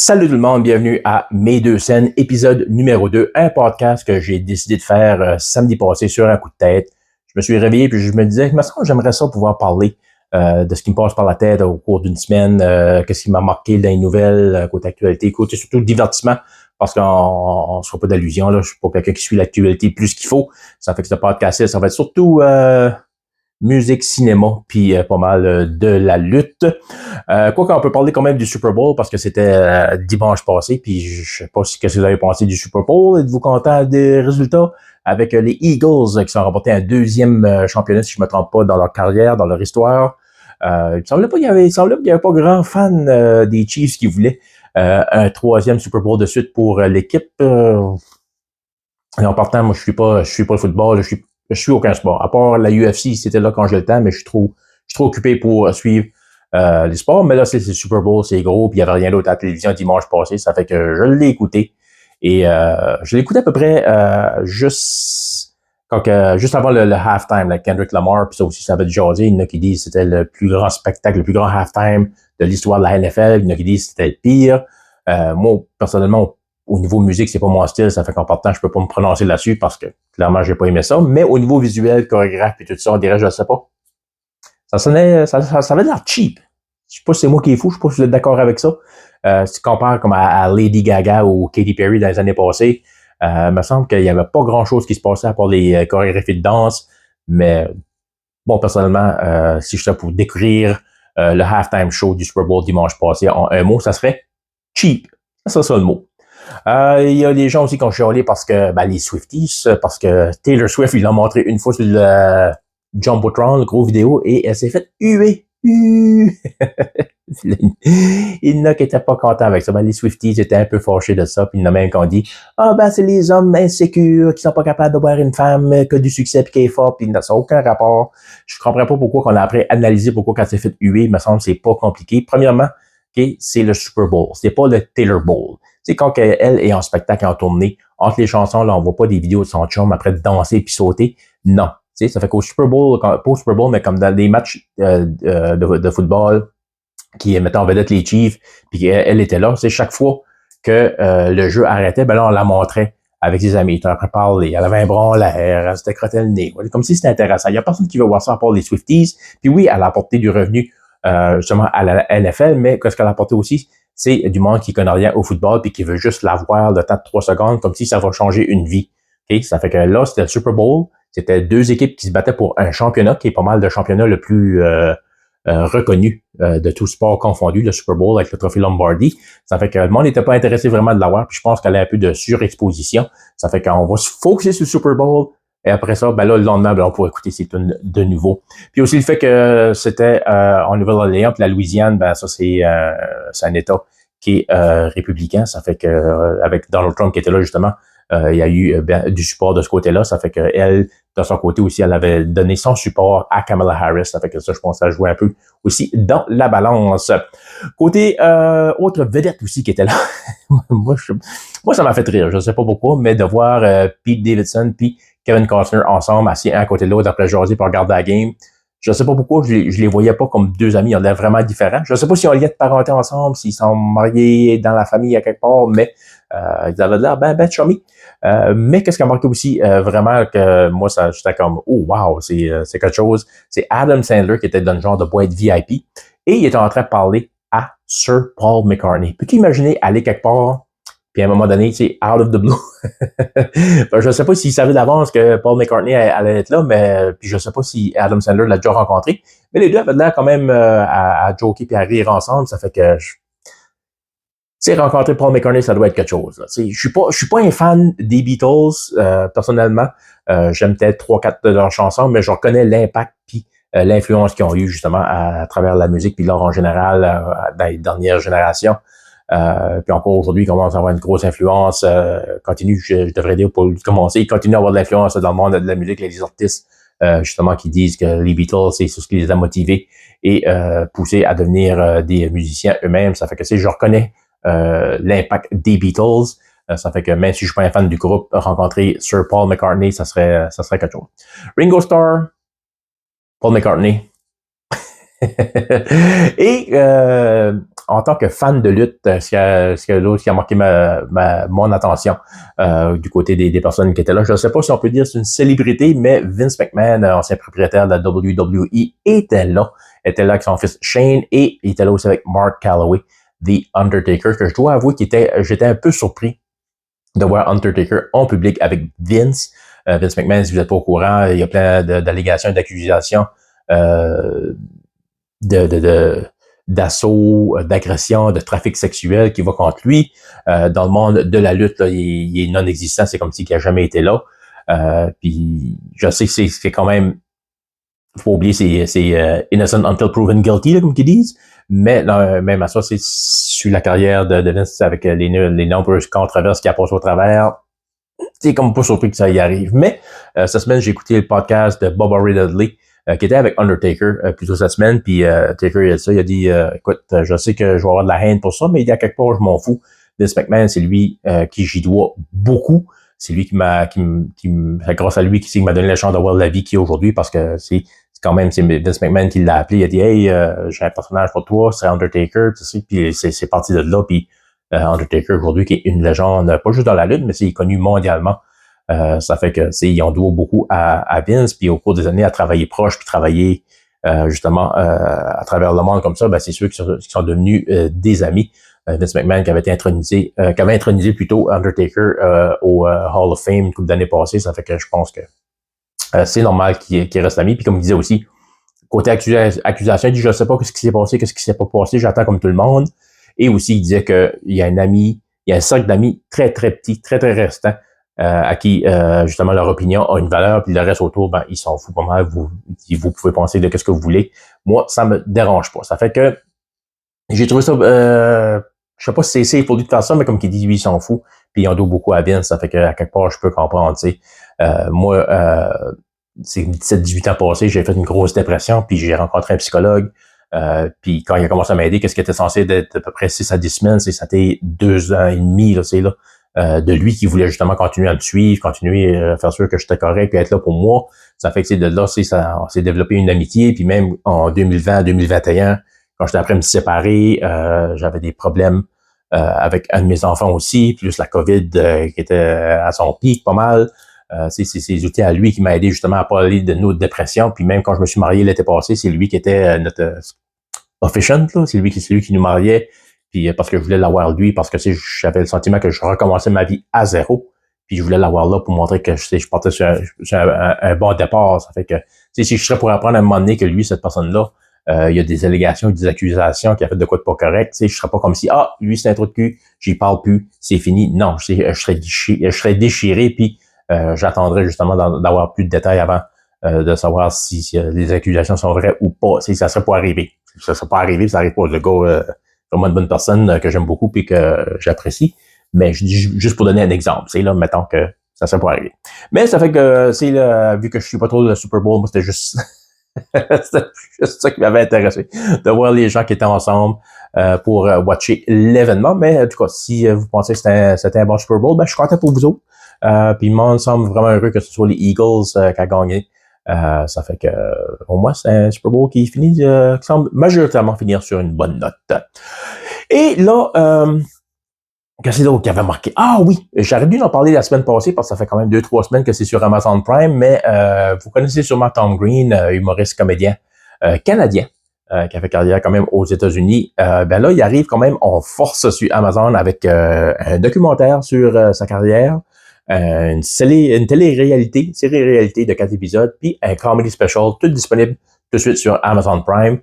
Salut tout le monde, bienvenue à Mes deux scènes, épisode numéro 2, un podcast que j'ai décidé de faire samedi passé sur un coup de tête. Je me suis réveillé puis je me disais, il me semble que j'aimerais ça pouvoir parler de ce qui me passe par la tête au cours d'une semaine, qu'est-ce qui m'a marqué dans les nouvelles, côté actualité, côté surtout divertissement, parce qu'on ne se fera pas d'allusion, là, je suis pas quelqu'un qui suit l'actualité plus qu'il faut. Ça fait que ce podcast-là, ça va être surtout musique, cinéma, puis pas mal de la lutte. Quoi qu'on peut parler quand même du Super Bowl parce que c'était dimanche passé, puis je sais pas qu'est-ce que vous avez pensé du Super Bowl. Êtes-vous content des résultats avec les Eagles qui sont remportés un deuxième championnat, si je me trompe pas, dans leur carrière, dans leur histoire. Il semblait qu'il y avait pas grand fan des Chiefs qui voulaient un troisième Super Bowl de suite pour l'équipe. Et en partant, moi je suis pas le football, je suis aucun sport. À part la UFC, c'était là quand j'ai le temps, mais je suis trop occupé pour suivre les sports. Mais là, c'est le Super Bowl, c'est gros, puis il n'y avait rien d'autre à la télévision dimanche passé. Ça fait que je l'ai écouté. Et je l'ai écouté à peu près juste avant le halftime, là, Kendrick Lamar, puis ça aussi, ça avait jasé. Il y en a qui disent que c'était le plus grand spectacle, le plus grand halftime de l'histoire de la NFL. Il y en a qui disent que c'était le pire. Moi, personnellement, au niveau musique, c'est pas mon style, ça fait qu'en partant, je peux pas me prononcer là-dessus parce que clairement, j'ai pas aimé ça. Mais au niveau visuel, chorégraphe et tout ça, on dirait, je sais pas. Ça avait l'air cheap. Je sais pas si c'est moi qui est fou, je sais pas si vous êtes d'accord avec ça. Si tu compares comme à Lady Gaga ou Katy Perry dans les années passées, il me semble qu'il y avait pas grand-chose qui se passait à part les chorégraphies de danse. Mais bon, personnellement, si je suis pour décrire le halftime show du Super Bowl dimanche passé en un mot, ça serait cheap. Ça serait ça le mot. Il y a des gens aussi qui ont chialé parce que les Swifties, parce que Taylor Swift, il l'a montré une fois sur le Jumbotron, le gros vidéo, et elle s'est fait huer. Il y en a qui n'étaient pas contents avec ça. Les Swifties étaient un peu fâchés de ça, puis il y en a même qui ont dit c'est les hommes insécures qui sont pas capables d'avoir une femme qui a du succès puis qui est forte, puis ça n'a aucun rapport. Je comprends pas pourquoi qu'on a après analysé pourquoi quand elle s'est fait huer, il me semble que c'est pas compliqué. Premièrement, c'est le Super Bowl, c'est pas le Taylor Bowl. C'est quand elle est en spectacle, en tournée, entre les chansons, là, on voit pas des vidéos de son chum après de danser puis sauter. Non. Tu sais, ça fait qu'au Super Bowl, pas au Super Bowl, mais comme dans des matchs de football qui mettent en vedette les Chiefs, puis elle était là, c'est chaque fois que le jeu arrêtait, là, on la montrait avec ses amis. Elle après parler, elle avait un bron l'air, elle s'était crotté le nez. Comme si c'était intéressant. Il y a personne qui veut voir ça à part les Swifties. Puis oui, elle a apporté du revenu justement à la NFL, mais qu'est-ce qu'elle a apporté aussi? C'est du monde qui connaît rien au football puis qui veut juste l'avoir le temps de 3 secondes comme si ça va changer une vie. Okay? Ça fait que là, c'était le Super Bowl. C'était deux équipes qui se battaient pour un championnat qui est pas mal le championnat le plus reconnu de tout sport confondu, le Super Bowl avec le trophée Lombardi. Ça fait que le monde n'était pas intéressé vraiment de l'avoir puis je pense qu'elle a un peu de surexposition. Ça fait qu'on va se focusser sur le Super Bowl et après ça, là, le lendemain, on pourra écouter ces tunes de nouveau. Puis aussi le fait que c'était en Nouvelle-Orléans, puis la Louisiane, ça c'est un État qui est républicain. Ça fait que avec Donald Trump qui était là justement, il y a eu du support de ce côté-là. Ça fait que elle, de son côté aussi, elle avait donné son support à Kamala Harris. Ça fait que ça, je pense, ça jouait un peu aussi dans la balance. Côté autre vedette aussi qui était là. moi, ça m'a fait rire. Je ne sais pas pourquoi, mais de voir Pete Davidson puis Kevin Costner ensemble, assis un à côté de l'autre après jaser pour regarder la game. Je ne sais pas pourquoi, je les voyais pas comme deux amis, ils ont l'air vraiment différents. Je ne sais pas s'ils ont un lien de parenté ensemble, s'ils sont mariés dans la famille à quelque part, mais ils avaient l'air ben chummy. Mais qu'est-ce qui a marqué aussi vraiment que moi, ça j'étais comme oh wow, c'est quelque chose. C'est Adam Sandler qui était dans le genre de boîte VIP et il était en train de parler à Sir Paul McCartney. Peux-tu imaginer aller quelque part puis à un moment donné, c'est out of the blue. Je ne sais pas s'il savait d'avance que Paul McCartney allait être là, mais puis je ne sais pas si Adam Sandler l'a déjà rencontré. Mais les deux avaient l'air quand même à joker et à rire ensemble. Ça fait que rencontrer Paul McCartney, ça doit être quelque chose. Là. Je suis pas un fan des Beatles, personnellement. J'aime peut-être 3-4 de leurs chansons, mais je reconnais l'impact puis l'influence qu'ils ont eu justement à travers la musique puis l'art en général dans les dernières générations. Puis encore aujourd'hui, il commence à avoir une grosse influence. Continue, je devrais dire pour commencer, il continue à avoir de l'influence dans le monde de la musique, les artistes justement qui disent que les Beatles, c'est ce qui les a motivés et poussés à devenir des musiciens eux-mêmes. Ça fait que je reconnais l'impact des Beatles. Ça fait que même si je suis pas un fan du groupe, rencontrer Sir Paul McCartney, ça serait quelque chose. Ringo Starr, Paul McCartney. Et en tant que fan de lutte, ce qui a marqué mon attention du côté des personnes qui étaient là. Je ne sais pas si on peut dire c'est une célébrité, mais Vince McMahon, ancien propriétaire de la WWE, était là avec son fils Shane et il était là aussi avec Mark Calloway, The Undertaker, que je dois avouer j'étais un peu surpris de voir Undertaker en public avec Vince. Vince McMahon, si vous n'êtes pas au courant, il y a plein d'allégations et d'accusations d'assaut, d'agression, de trafic sexuel qui va contre lui. Dans le monde de la lutte, là, il est non-existant, c'est comme s'il n'a jamais été là. Puis je sais que c'est quand même, faut pas oublier, c'est innocent until proven guilty, là, comme qu'ils disent. Mais même à ça, c'est sur la carrière de Vince avec les nombreuses controverses qu'il a passées au travers. C'est comme pas surpris que ça y arrive. Mais cette semaine, j'ai écouté le podcast de Bubba Ray Dudley, qui était avec Undertaker plus tôt cette semaine, puis Taker il a dit écoute, je sais que je vais avoir de la haine pour ça, mais il y a quelque part, je m'en fous. Vince McMahon, c'est lui qui j'y dois beaucoup. C'est lui c'est grâce à lui qui m'a donné la chance d'avoir la vie qu'il y a aujourd'hui, parce que c'est Vince McMahon qui l'a appelé, il a dit hey, j'ai un personnage pour toi, c'est Undertaker, tu sais, puis c'est parti de là, puis Undertaker aujourd'hui qui est une légende, pas juste dans la lutte, mais c'est connu mondialement. Ça fait que ils ont doit beaucoup à Vince, puis au cours des années à travailler proche, puis travailler justement à travers le monde comme ça, ben c'est ceux qui sont devenus des amis. Vince McMahon qui avait intronisé plutôt Undertaker au Hall of Fame une couple d'années passées, ça fait que je pense que c'est normal qu'il reste ami. Puis comme il disait aussi, côté accusation, il dit je sais pas ce qui s'est passé, qu'est-ce qui s'est pas passé, j'attends comme tout le monde. Et aussi, il disait qu'il y a un cercle d'amis très, très petit, très, très restant, à qui, justement, leur opinion a une valeur, puis le reste autour, ben, ils s'en foutent pas mal, vous pouvez penser de qu'est-ce que vous voulez. Moi, ça me dérange pas. Ça fait que, j'ai trouvé ça, je sais pas si c'est pour lui de faire ça, mais comme qu'il dit, lui, il s'en fout, puis il en doit beaucoup à Vince, ça fait que, à quelque part, je peux comprendre, tu sais. Moi, c'est 17-18 ans passés, j'ai fait une grosse dépression, puis j'ai rencontré un psychologue. Puis quand il a commencé à m'aider, qu'est-ce qui était censé d'être à peu près 6 à 10 semaines, ça a été 2 ans et demi, là, de lui qui voulait justement continuer à me suivre, continuer à faire sûr que j'étais correct, puis être là pour moi. Ça fait que c'est de là, on s'est développé une amitié, puis même en 2020, 2021, quand j'étais après me séparer, j'avais des problèmes avec un de mes enfants aussi, plus la COVID qui était à son pic pas mal. C'est ces outils à lui qui m'a aidé justement à parler de nos dépressions. Puis même quand je me suis marié l'été passé, c'est lui qui était notre officiant, là. C'est lui qui nous mariait. Puis parce que je voulais l'avoir lui, parce que j'avais le sentiment que je recommençais ma vie à zéro. Puis je voulais l'avoir là pour montrer que je partais sur un bon départ. Ça fait que si je serais pour apprendre à un moment donné que lui, cette personne-là, il y a des allégations, des accusations qui a fait de quoi de pas correct. Je serais pas comme si lui c'est un trou de cul, j'y parle plus, c'est fini. Non, je serais déchiré, puis j'attendrai justement d'avoir plus de détails avant de savoir si les accusations sont vraies ou pas. Ça serait pas arrivé. Ça serait pas arrivé, ça arrive pas. Le gars, vraiment une bonne personne que j'aime beaucoup et que j'apprécie. Mais je dis juste pour donner un exemple, là, mettons que ça serait pas arrivé. Mais ça fait que vu que je suis pas trop le Super Bowl, moi c'était juste c'était juste ça qui m'avait intéressé, de voir les gens qui étaient ensemble pour watcher l'événement. Mais en tout cas, si vous pensez que c'était un bon Super Bowl, ben je suis content pour vous autres. Puis le monde semble vraiment heureux que ce soit les Eagles qui a gagné. Ça fait que au moins c'est un Super Bowl qui semble majoritairement finir sur une bonne note. Et là, qu'est-ce d'autre qui avait marqué? Ah oui, j'aurais dû en parler la semaine passée parce que ça fait quand même 2-3 semaines que c'est sur Amazon Prime, mais vous connaissez sûrement Tom Green, humoriste comédien canadien, qui a fait carrière quand même aux États-Unis. Ben là, il arrive quand même en force sur Amazon avec un documentaire sur sa carrière. Une télé-réalité, série-réalité de 4 épisodes, puis un comedy special, tout disponible tout de suite sur Amazon Prime.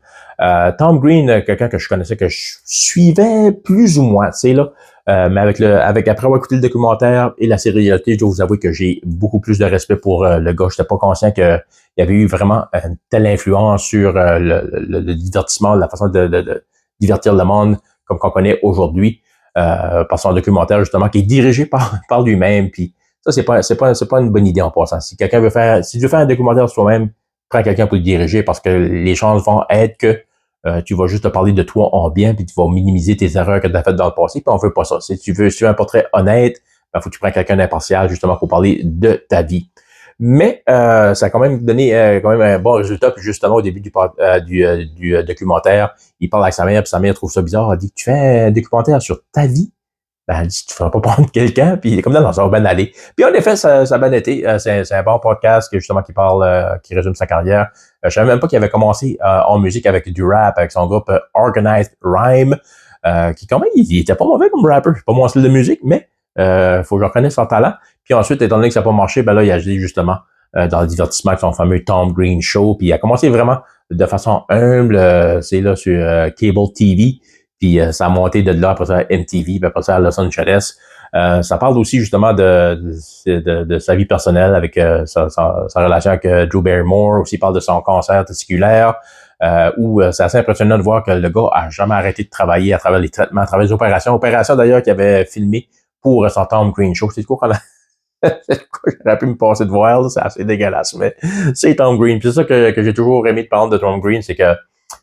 Tom Green, quelqu'un que je connaissais, que je suivais plus ou moins, tu sais, là. Mais après avoir écouté le documentaire et la série-réalité, je dois vous avouer que j'ai beaucoup plus de respect pour le gars. J'étais pas conscient qu'il y avait eu vraiment une telle influence sur le divertissement, la façon de divertir le monde comme qu'on connaît aujourd'hui. Par son documentaire justement qui est dirigé par lui-même, puis ça c'est pas une bonne idée en passant. Si tu veux faire un documentaire sur toi-même, prends quelqu'un pour le diriger parce que les chances vont être que tu vas juste te parler de toi en bien puis tu vas minimiser tes erreurs que tu as faites dans le passé, puis on veut pas ça. Si tu veux un portrait honnête, ben faut que tu prennes quelqu'un d'impartial justement pour parler de ta vie. Mais ça a quand même donné quand même un bon résultat. Puis justement, au début du documentaire, il parle avec sa mère, puis sa mère trouve ça bizarre. Elle dit, tu fais un documentaire sur ta vie? Ben, elle dit, tu feras pas prendre quelqu'un, puis il est comme non, ça va bien aller. Puis en effet, ça a bien été. C'est un bon podcast justement qui parle, qui résume sa carrière. Je savais même pas qu'il avait commencé en musique avec du rap, avec son groupe Organized Rhyme, qui quand même, il était pas mauvais comme rapper. C'est pas mon style de musique, mais faut que je reconnaisse son talent. Puis ensuite, étant donné que ça n'a pas marché, ben là, il a agit justement dans le divertissement avec son fameux Tom Green Show. Puis il a commencé vraiment de façon humble, c'est là sur Cable TV. Puis ça a monté de là, après ça, à MTV, puis après ça, à Los Angeles. Ça parle aussi justement de sa vie personnelle avec sa relation avec Drew Barrymore. Aussi, il parle de son cancer testiculaire. Où c'est assez impressionnant de voir que le gars a jamais arrêté de travailler à travers les traitements, à travers les opérations. Opérations d'ailleurs qu'il avait filmé pour son Tom Green Show. C'est quoi qu'on a... J'aurais pu me passer de voir, là, c'est assez dégueulasse, mais c'est Tom Green. Puis c'est ça que j'ai toujours aimé de parler de Tom Green, c'est que, tu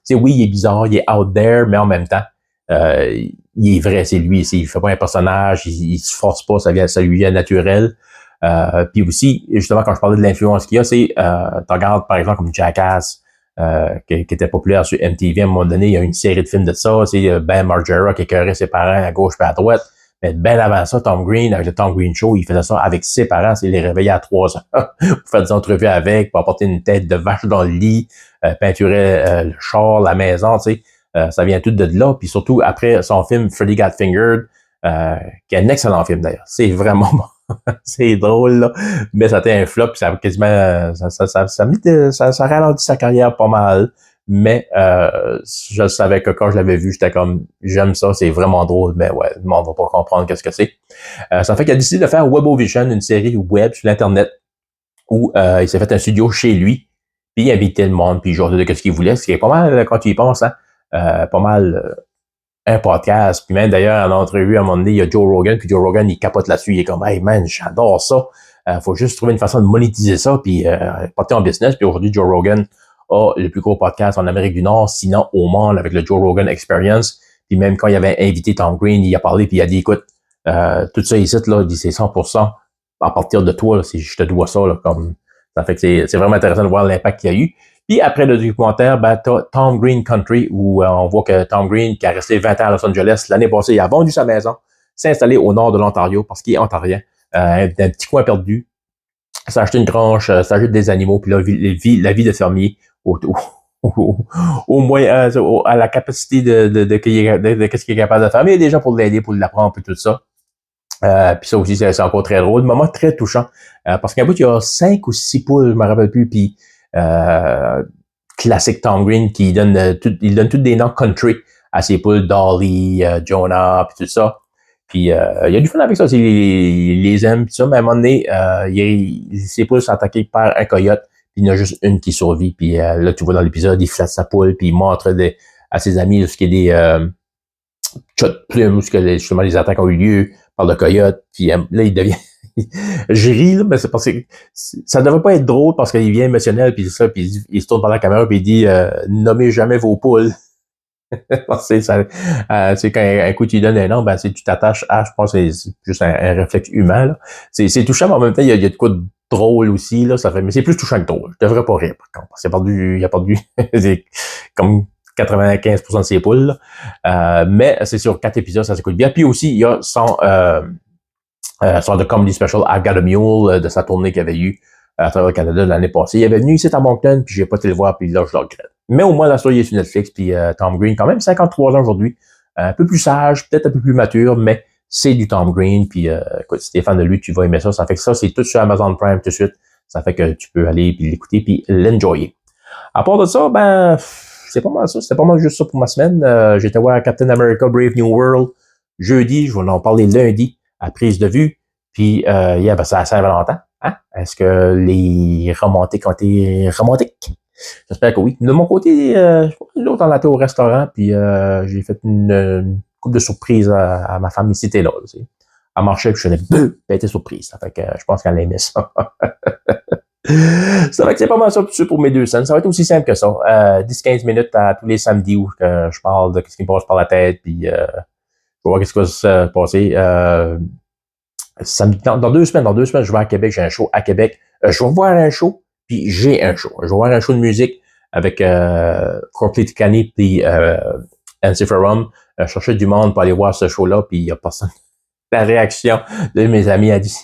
sais, oui, il est bizarre, il est out there, mais en même temps, il est vrai, c'est lui. Il fait pas un personnage, il se force pas, ça lui vient naturel. Puis aussi, justement, quand je parlais de l'influence qu'il y a, c'est, tu regardes par exemple comme Jackass, qui était populaire sur MTV à un moment donné, il y a une série de films de ça, c'est Ben Margera qui écœurait ses parents à gauche et à droite. Mais bien avant ça, Tom Green, avec le Tom Green Show, il faisait ça avec ses parents, il les réveillait à 3 heures pour faire des entrevues avec, pour apporter une tête de vache dans le lit, peinturer le char, la maison, tu sais. Ça vient tout de là. Puis surtout, après son film Freddy Got Fingered, qui est un excellent film d'ailleurs. C'est vraiment bon. C'est drôle, là. Mais ça a été un flop, puis ça a quasiment, ça ralentit sa carrière pas mal. Mais je savais que quand je l'avais vu, j'étais comme, j'aime ça, c'est vraiment drôle, mais ouais, le monde va pas comprendre qu'est-ce que c'est. Ça fait qu'il a décidé de faire Webovision, une série web sur l'Internet, où il s'est fait un studio chez lui, puis il invitait le monde, puis il jouait de ce qu'il voulait, ce qui est pas mal, quand tu y penses, hein, pas mal un podcast. Puis même d'ailleurs, en entrevue, à un moment donné, il y a Joe Rogan, puis Joe Rogan, il capote là-dessus, il est comme, hey man, j'adore ça. Faut juste trouver une façon de monétiser ça, puis porter en business. Puis aujourd'hui, Joe Rogan a le plus gros podcast en Amérique du Nord, sinon au monde, avec le Joe Rogan Experience. Puis même quand il avait invité Tom Green, il a parlé, puis il a dit, écoute, tout ça ici, là, il dit, c'est 100% à partir de toi, là, si je te dois ça, là, comme, ça fait que c'est vraiment intéressant de voir l'impact qu'il y a eu. Puis après le documentaire, ben, t'as Tom Green Country, où on voit que Tom Green, qui a resté 20 ans à Los Angeles, l'année passée, il a vendu sa maison, s'est installé au nord de l'Ontario, parce qu'il est ontarien, d'un petit coin perdu, s'est acheté une tranche, s'ajoute des animaux, puis là, la vie de fermier au moins à la capacité de qu'est-ce qu'il est capable de faire. Mais il y a des gens pour l'aider, pour l'apprendre, puis tout ça. Puis ça aussi, c'est encore très drôle. Moment très touchant. Parce qu'à bout, il y a 5 ou 6 poules, je me rappelle plus, puis classique Tom Green qui donne il donne tous des noms country à ses poules, Dolly, Jonah, puis tout ça. Puis il y a du fun avec ça, il les aime, puis ça, mais à un moment donné, ses poules sont attaquées par un coyote, puis il y en a juste une qui survit, puis là, tu vois dans l'épisode, il flatte sa poule, puis il montre à ses amis ce qu'il y a des chats de plumes, où justement les attaques ont eu lieu par le coyote, puis là, il devient... Je ris, là, mais c'est parce que ça devrait pas être drôle parce qu'il vient émotionnel, puis ça, puis il se tourne par la caméra, puis il dit nommez jamais vos poules. c'est quand un coup tu lui donnes un nom, ben tu t'attaches à, je pense que c'est juste un réflexe humain. Là. C'est touchant, mais en même temps, il y a de quoi de drôle aussi, là, ça fait, mais c'est plus touchant que drôle. Je devrais pas rire, par contre. Il a perdu comme 95% de ses poules. Mais c'est sur 4 épisodes, ça s'écoute bien. Puis aussi, il y a son de comedy special I Got a Mule de sa tournée qu'il avait eu à travers le Canada l'année passée. Il avait venu ici à Moncton, puis j'ai pas été le voir, puis là, je le regrette. Mais au moins, la story est sur Netflix, puis Tom Green, quand même 53 ans aujourd'hui, un peu plus sage, peut-être un peu plus mature, mais c'est du Tom Green, puis écoute, si t'es fan de lui, tu vas aimer ça. Ça fait que ça, c'est tout sur Amazon Prime tout de suite. Ça fait que tu peux aller puis l'écouter, puis l'enjoyer. À part de ça, ben, c'est pas mal ça. C'était pas mal juste ça pour ma semaine. J'étais voir Captain America Brave New World jeudi, je vais en parler lundi à prise de vue. Puis, ben, c'est à Saint-Valentin. Hein? Est-ce que les romantiques ont été romantiques? J'espère que oui. De mon côté, l'autre on a été au restaurant, puis j'ai fait une couple de surprises à ma femme ici, t'es là. Elle marchait, puis je faisais beuh, elle était surprise. Ça fait que je pense qu'elle aimait ça. Ça fait que c'est pas mal ça pour mes 2 scènes. Ça va être aussi simple que ça. 10-15 minutes à tous les samedis où je parle de ce qui me passe par la tête, puis je vais voir qu'est-ce qui va se passer. dans 2 semaines, je vais à Québec, j'ai un show à Québec. Je vais voir un show, puis j'ai un show. Je vais voir un show de musique avec Courtney Ticani puis Antiferum. Chercher du monde pour aller voir ce show-là, puis il y a personne. La réaction de mes amis a dit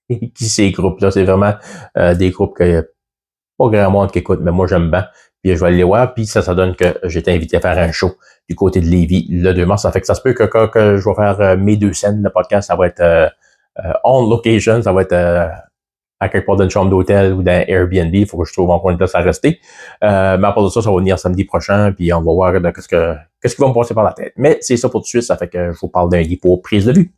qui ces groupes-là, c'est vraiment des groupes que pas grand monde qui écoute, mais moi j'aime bien. Puis je vais aller les voir, puis ça donne que j'ai été invité à faire un show du côté de Lévis le 2 mars. Ça fait que ça se peut que quand que je vais faire mes 2 scènes, le podcast, ça va être on location, ça va être à quelque part dans une chambre d'hôtel ou dans Airbnb. Il faut que je trouve un coin de place à rester. Mais à part de ça, ça va venir samedi prochain, puis on va voir qu'est-ce qui va me passer par la tête. Mais c'est ça pour tout de suite, ça fait que je vous parle d'un lit pour prise de vue.